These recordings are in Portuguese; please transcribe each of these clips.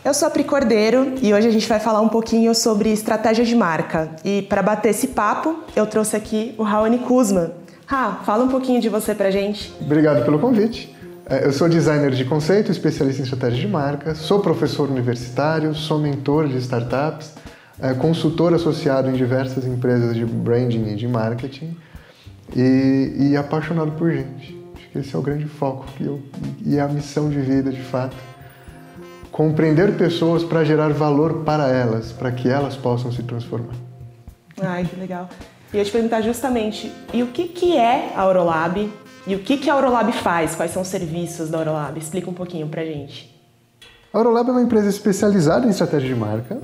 Eu sou a Pri Cordeiro e hoje a gente vai falar um pouquinho sobre estratégia de marca. E para bater esse papo, eu trouxe aqui o Raoni Kuzma. Fala um pouquinho de você pra gente. Obrigado pelo convite. Eu sou designer de conceito, especialista em estratégia de marca, sou professor universitário, sou mentor de startups, consultor associado em diversas empresas de branding e de marketing e apaixonado por gente. Acho que esse é o grande foco e a missão de vida, de fato. Compreender pessoas para gerar valor para elas, para que elas possam se transformar. Ai, que legal. E eu ia te perguntar justamente, e o que é a Aurolab? E o que a Aurolab faz? Quais são os serviços da Aurolab? Explica um pouquinho pra gente. A Aurolab é uma empresa especializada em estratégia de marca,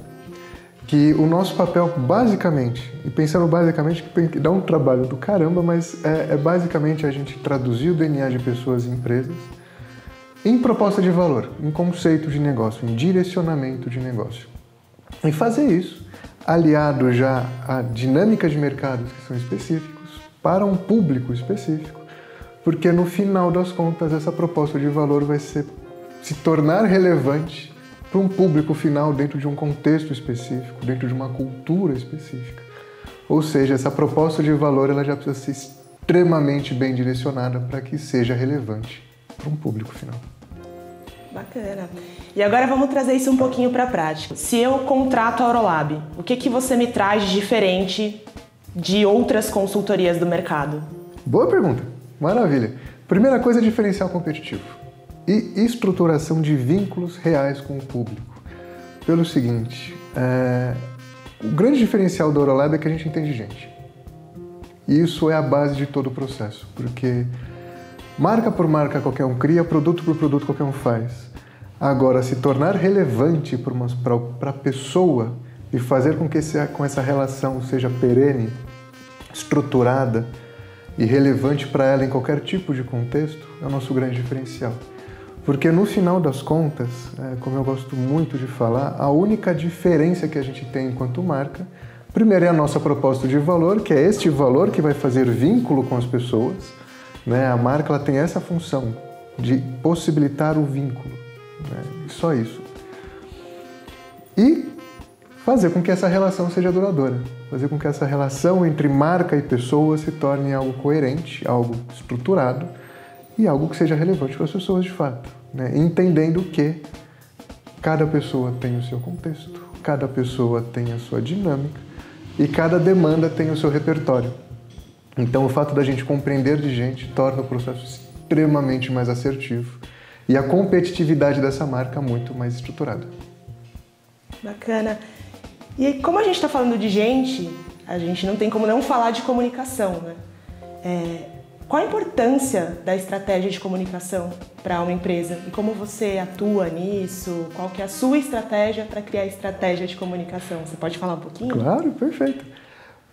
que o nosso papel basicamente, e pensando basicamente que dá um trabalho do caramba, mas é basicamente a gente traduzir o DNA de pessoas e empresas em proposta de valor, em conceito de negócio, em direcionamento de negócio. E fazer isso aliado já a dinâmicas de mercados que são específicos para um público específico, porque no final das contas essa proposta de valor vai se tornar relevante para um público final dentro de um contexto específico, dentro de uma cultura específica. Ou seja, essa proposta de valor ela já precisa ser extremamente bem direcionada para que seja relevante para um público final. Bacana. E agora vamos trazer isso um pouquinho para a prática. Se eu contrato a Aurolab, o que você me traz de diferente de outras consultorias do mercado? Boa pergunta. Maravilha. Primeira coisa é diferencial competitivo e estruturação de vínculos reais com o público. Pelo seguinte, o grande diferencial da Aurolab é que a gente entende gente. E isso é a base de todo o processo, porque marca por marca qualquer um cria, produto por produto qualquer um faz. Agora, se tornar relevante para a pessoa e fazer com que essa relação seja perene, estruturada e relevante para ela em qualquer tipo de contexto, é o nosso grande diferencial. Porque no final das contas, como eu gosto muito de falar, a única diferença que a gente tem enquanto marca, primeiro é a nossa proposta de valor, que é este valor que vai fazer vínculo com as pessoas. A marca ela tem essa função de possibilitar o vínculo, só isso. E fazer com que essa relação seja duradoura, fazer com que essa relação entre marca e pessoa se torne algo coerente, algo estruturado e algo que seja relevante para as pessoas de fato, entendendo que cada pessoa tem o seu contexto, cada pessoa tem a sua dinâmica e cada demanda tem o seu repertório. Então, o fato da gente compreender de gente torna o processo extremamente mais assertivo e a competitividade dessa marca muito mais estruturada. Bacana. E como a gente está falando de gente, a gente não tem como não falar de comunicação, Qual a importância da estratégia de comunicação para uma empresa? E como você atua nisso? Qual que é a sua estratégia para criar estratégia de comunicação? Você pode falar um pouquinho? Claro, perfeito.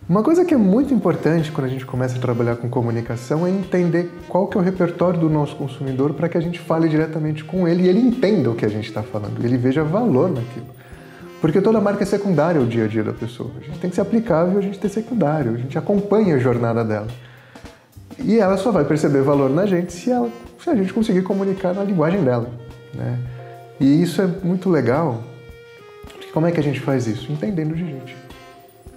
Uma coisa que é muito importante quando a gente começa a trabalhar com comunicação é entender qual que é o repertório do nosso consumidor para que a gente fale diretamente com ele e ele entenda o que a gente está falando, ele veja valor naquilo. Porque toda marca é secundária ao dia a dia da pessoa. A gente tem que ser aplicável, a gente tem que ser secundário, a gente acompanha a jornada dela. E ela só vai perceber valor na gente se a gente conseguir comunicar na linguagem dela. E isso é muito legal. Porque como é que a gente faz isso? Entendendo de gente.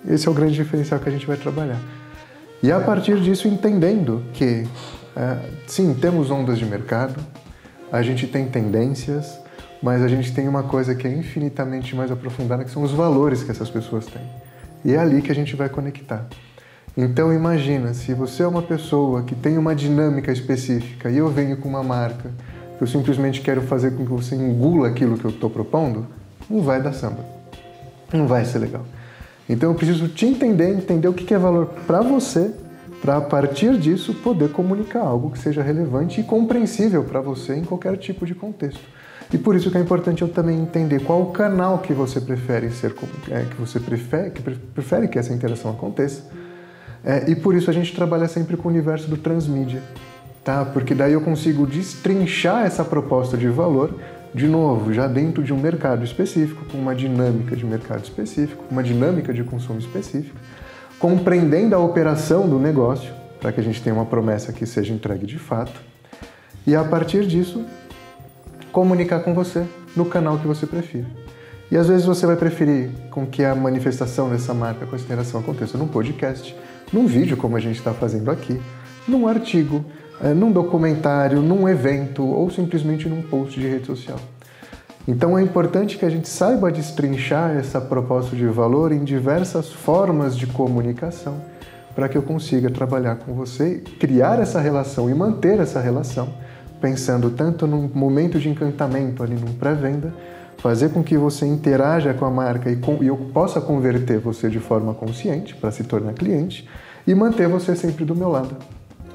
Esse é o grande diferencial que a gente vai trabalhar. E a partir disso, entendendo que, sim, temos ondas de mercado, a gente tem tendências, mas a gente tem uma coisa que é infinitamente mais aprofundada, que são os valores que essas pessoas têm. E é ali que a gente vai conectar. Então imagina, se você é uma pessoa que tem uma dinâmica específica e eu venho com uma marca que eu simplesmente quero fazer com que você engula aquilo que eu estou propondo, não vai dar samba. Não vai ser legal. Então eu preciso te entender o que é valor para você, para a partir disso poder comunicar algo que seja relevante e compreensível para você em qualquer tipo de contexto. E por isso que é importante eu também entender qual o canal que você prefere que essa interação aconteça. E por isso a gente trabalha sempre com o universo do transmídia, tá? Porque daí eu consigo destrinchar essa proposta de valor, de novo, já dentro de um mercado específico, com uma dinâmica de mercado específico, uma dinâmica de consumo específica, compreendendo a operação do negócio, para que a gente tenha uma promessa que seja entregue de fato, e a partir disso, comunicar com você no canal que você prefira. E às vezes você vai preferir com que a manifestação dessa marca, consideração, aconteça num podcast, num vídeo como a gente está fazendo aqui, num artigo, num documentário, num evento ou simplesmente num post de rede social. Então é importante que a gente saiba destrinchar essa proposta de valor em diversas formas de comunicação para que eu consiga trabalhar com você, criar essa relação e manter essa relação, pensando tanto num momento de encantamento ali num pré-venda, fazer com que você interaja com a marca e eu possa converter você de forma consciente para se tornar cliente e manter você sempre do meu lado.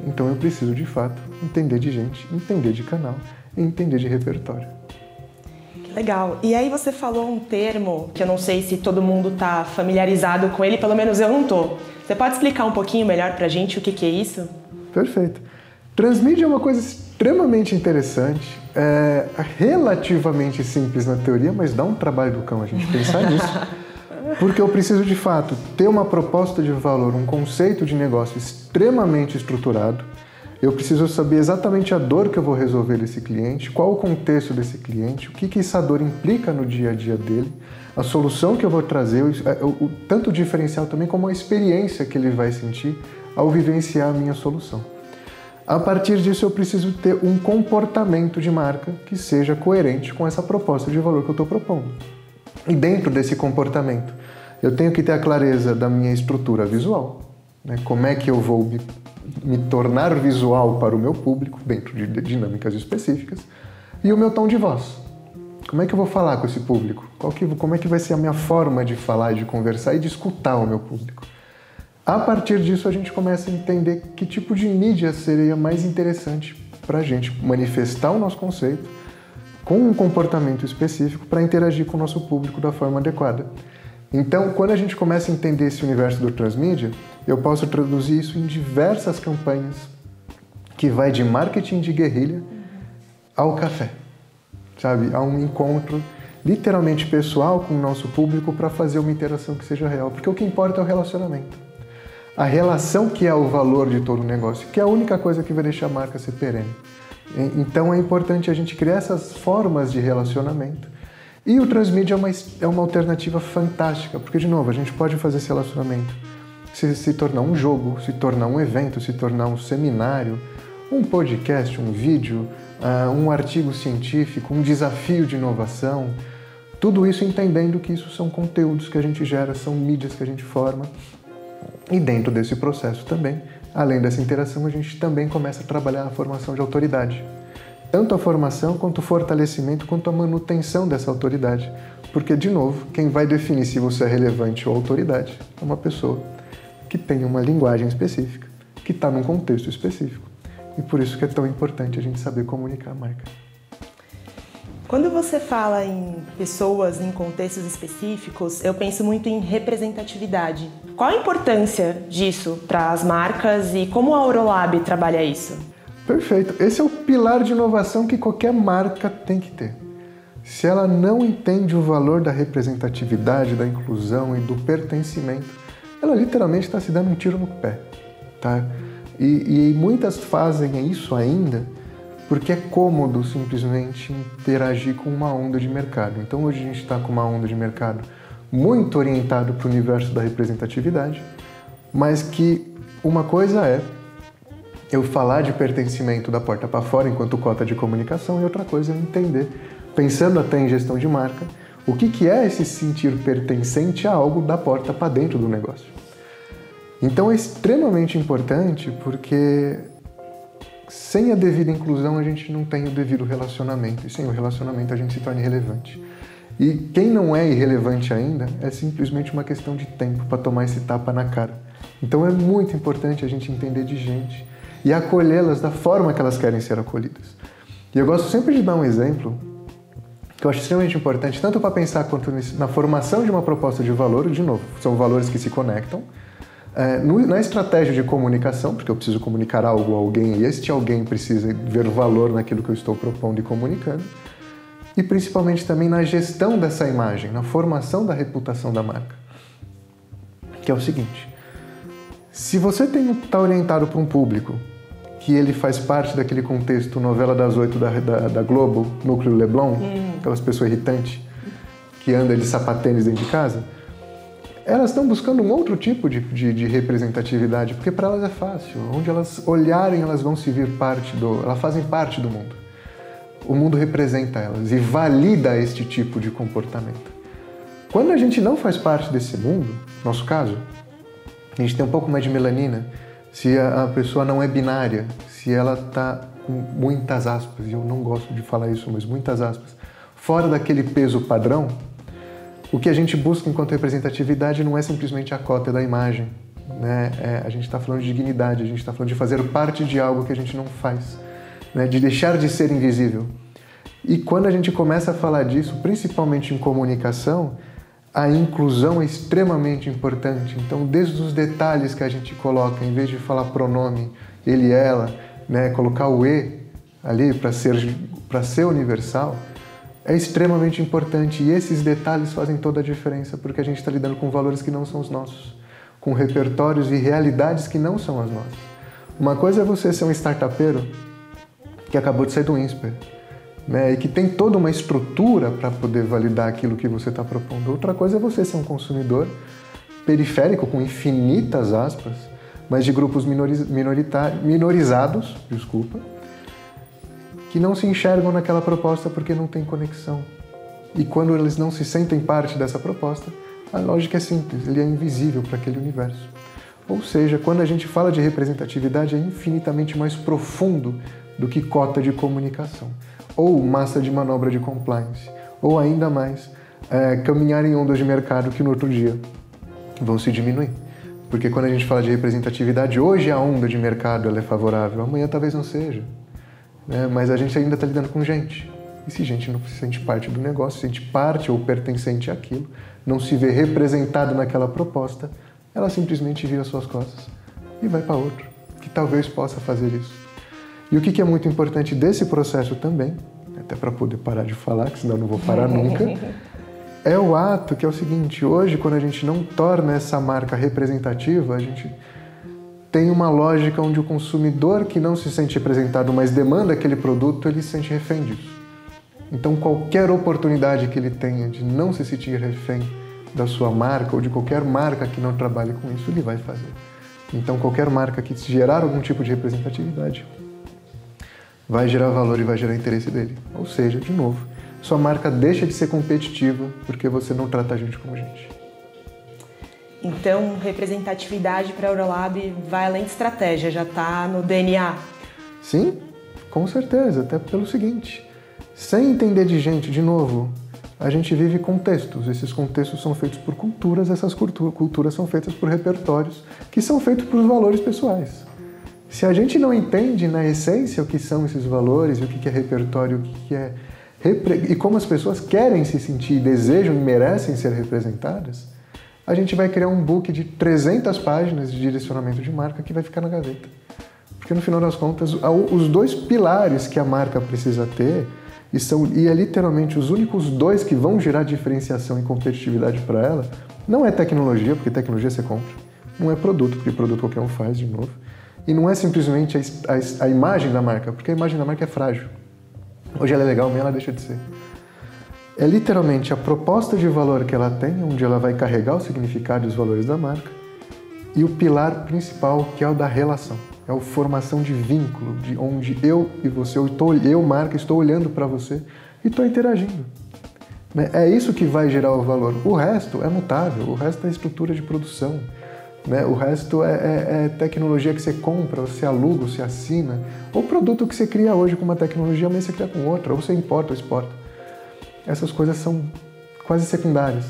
Então eu preciso de fato entender de gente, entender de canal e entender de repertório. Legal. E aí você falou um termo que eu não sei se todo mundo está familiarizado com ele, pelo menos eu não estou. Você pode explicar um pouquinho melhor pra gente o que é isso? Perfeito. Transmídia é uma coisa extremamente interessante, relativamente simples na teoria, mas dá um trabalho do cão a gente pensar nisso. Porque eu preciso, de fato, ter uma proposta de valor, um conceito de negócio extremamente estruturado. Eu preciso saber exatamente a dor que eu vou resolver desse cliente, qual o contexto desse cliente, o que essa dor implica no dia a dia dele, a solução que eu vou trazer, tanto o diferencial também como a experiência que ele vai sentir ao vivenciar a minha solução. A partir disso, eu preciso ter um comportamento de marca que seja coerente com essa proposta de valor que eu estou propondo. E dentro desse comportamento, eu tenho que ter a clareza da minha estrutura visual, né? Como é que eu vou me tornar visual para o meu público, dentro de dinâmicas específicas, e o meu tom de voz. Como é que eu vou falar com esse público? Como é que vai ser a minha forma de falar, de conversar e de escutar o meu público? A partir disso, a gente começa a entender que tipo de mídia seria mais interessante para a gente manifestar o nosso conceito com um comportamento específico para interagir com o nosso público da forma adequada. Então, quando a gente começa a entender esse universo do transmídia, eu posso traduzir isso em diversas campanhas que vai de marketing de guerrilha ao café, sabe? A um encontro literalmente pessoal com o nosso público para fazer uma interação que seja real, porque o que importa é o relacionamento. A relação que é o valor de todo o negócio, que é a única coisa que vai deixar a marca ser perene. Então é importante a gente criar essas formas de relacionamento. E o transmídia é uma alternativa fantástica, porque, de novo, a gente pode fazer esse relacionamento se tornar um jogo, se tornar um evento, se tornar um seminário, um podcast, um vídeo, um artigo científico, um desafio de inovação. Tudo isso entendendo que isso são conteúdos que a gente gera, são mídias que a gente forma. E dentro desse processo também, além dessa interação, a gente também começa a trabalhar a formação de autoridade. Tanto a formação, quanto o fortalecimento, quanto a manutenção dessa autoridade. Porque, de novo, quem vai definir se você é relevante ou autoridade é uma pessoa que tem uma linguagem específica, que está num contexto específico. E por isso que é tão importante a gente saber comunicar a marca. Quando você fala em pessoas em contextos específicos, eu penso muito em representatividade. Qual a importância disso para as marcas e como a Aurolab trabalha isso? Perfeito. Esse é o pilar de inovação que qualquer marca tem que ter. Se ela não entende o valor da representatividade, da inclusão e do pertencimento, ela literalmente está se dando um tiro no pé, tá? E muitas fazem isso ainda porque é cômodo simplesmente interagir com uma onda de mercado. Então hoje a gente está com uma onda de mercado muito orientado para o universo da representatividade, mas que uma coisa é eu falar de pertencimento da porta para fora enquanto cota de comunicação e outra coisa é entender, pensando até em gestão de marca, o que é esse sentir pertencente a algo da porta para dentro do negócio. Então é extremamente importante porque sem a devida inclusão a gente não tem o devido relacionamento e sem o relacionamento a gente se torna irrelevante. E quem não é irrelevante ainda é simplesmente uma questão de tempo para tomar esse tapa na cara. Então é muito importante a gente entender de gente e acolhê-las da forma que elas querem ser acolhidas. E eu gosto sempre de dar um exemplo que eu acho extremamente importante, tanto para pensar quanto na formação de uma proposta de valor, de novo, são valores que se conectam, na estratégia de comunicação, porque eu preciso comunicar algo a alguém e este alguém precisa ver valor naquilo que eu estou propondo e comunicando, e principalmente também na gestão dessa imagem, na formação da reputação da marca. Que é o seguinte, se você está orientado para um público que ele faz parte daquele contexto novela das 8 da Globo, Núcleo Leblon, aquelas pessoas irritantes que andam de sapatênis dentro de casa, elas estão buscando um outro tipo de representatividade, porque para elas é fácil. Onde elas olharem, elas vão se vir elas fazem parte do mundo. O mundo representa elas e valida este tipo de comportamento. Quando a gente não faz parte desse mundo, no nosso caso, a gente tem um pouco mais de melanina, se a pessoa não é binária, se ela está com muitas aspas, e eu não gosto de falar isso, mas muitas aspas, fora daquele peso padrão, o que a gente busca enquanto representatividade não é simplesmente a cópia da imagem, né? A gente está falando de dignidade, a gente está falando de fazer parte de algo que a gente não faz, né? De deixar de ser invisível. E quando a gente começa a falar disso, principalmente em comunicação, a inclusão é extremamente importante. Então, desde os detalhes que a gente coloca, em vez de falar pronome, ele, ela, né? Colocar o e ali para ser universal, é extremamente importante, e esses detalhes fazem toda a diferença, porque a gente está lidando com valores que não são os nossos, com repertórios e realidades que não são as nossas. Uma coisa é você ser um startupeiro que acabou de sair do INSPER, né, e que tem toda uma estrutura para poder validar aquilo que você está propondo. Outra coisa é você ser um consumidor periférico, com infinitas aspas, mas de grupos minorizados, que não se enxergam naquela proposta porque não tem conexão. E quando eles não se sentem parte dessa proposta, a lógica é simples, ele é invisível para aquele universo. Ou seja, quando a gente fala de representatividade, é infinitamente mais profundo do que cota de comunicação, ou massa de manobra de compliance, ou ainda mais, caminhar em ondas de mercado que no outro dia vão se diminuir. Porque quando a gente fala de representatividade, hoje a onda de mercado ela é favorável, amanhã talvez não seja. Mas a gente ainda está lidando com gente. E se gente não se sente parte do negócio, se sente parte ou pertencente àquilo, não se vê representado naquela proposta, ela simplesmente vira suas costas e vai para outro, que talvez possa fazer isso. E o que é muito importante desse processo também, até para poder parar de falar, que senão eu não vou parar nunca, é o ato que é o seguinte: hoje, quando a gente não torna essa marca representativa, a gente tem uma lógica onde o consumidor que não se sente representado, mas demanda aquele produto, ele se sente refém disso. Então, qualquer oportunidade que ele tenha de não se sentir refém da sua marca ou de qualquer marca que não trabalhe com isso, ele vai fazer. Então, qualquer marca que gerar algum tipo de representatividade vai gerar valor e vai gerar interesse dele. Ou seja, de novo, sua marca deixa de ser competitiva porque você não trata a gente como gente. Então, representatividade para a Eurolab vai além de estratégia, já está no DNA? Sim, com certeza, até pelo seguinte: sem entender de gente, de novo, a gente vive contextos. Esses contextos são feitos por culturas, essas culturas são feitas por repertórios que são feitos por valores pessoais. Se a gente não entende na essência o que são esses valores, o que é repertório, o que é e como as pessoas querem se sentir, desejam e merecem ser representadas, a gente vai criar um book de 300 páginas de direcionamento de marca que vai ficar na gaveta. Porque no final das contas, os dois pilares que a marca precisa ter, e é literalmente os únicos dois que vão gerar diferenciação e competitividade para ela, não é tecnologia, porque tecnologia você compra, não é produto, porque produto qualquer um faz, de novo, e não é simplesmente a imagem da marca, porque a imagem da marca é frágil. Hoje ela é legal, amanhã ela deixa de ser. É literalmente a proposta de valor que ela tem, onde ela vai carregar o significado e os valores da marca, e o pilar principal, que é o da relação. É a formação de vínculo, de onde eu e você, eu marca, estou olhando para você e estou interagindo. É isso que vai gerar o valor. O resto é mutável, o resto é estrutura de produção. O resto é tecnologia que você compra, você aluga, você assina, ou produto que você cria hoje com uma tecnologia, amanhã você cria com outra, ou você importa ou exporta. Essas coisas são quase secundárias.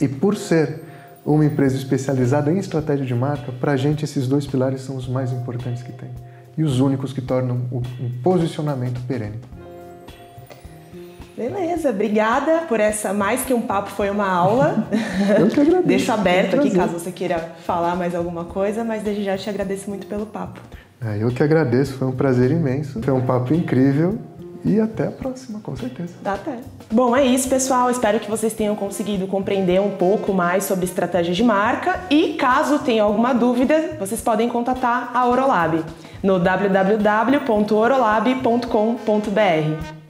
E por ser uma empresa especializada em estratégia de marca, para a gente esses dois pilares são os mais importantes que tem. E os únicos que tornam um posicionamento perene. Beleza, obrigada por essa, mais que um papo, foi uma aula. Eu que agradeço. Deixo aberto aqui caso você queira falar mais alguma coisa, mas desde já te agradeço muito pelo papo. Eu que agradeço, foi um prazer imenso, foi um papo incrível E até a próxima, com certeza. Até. Bom, é isso, pessoal. Espero que vocês tenham conseguido compreender um pouco mais sobre estratégia de marca. E caso tenham alguma dúvida, vocês podem contatar a Orolab no www.orolab.com.br.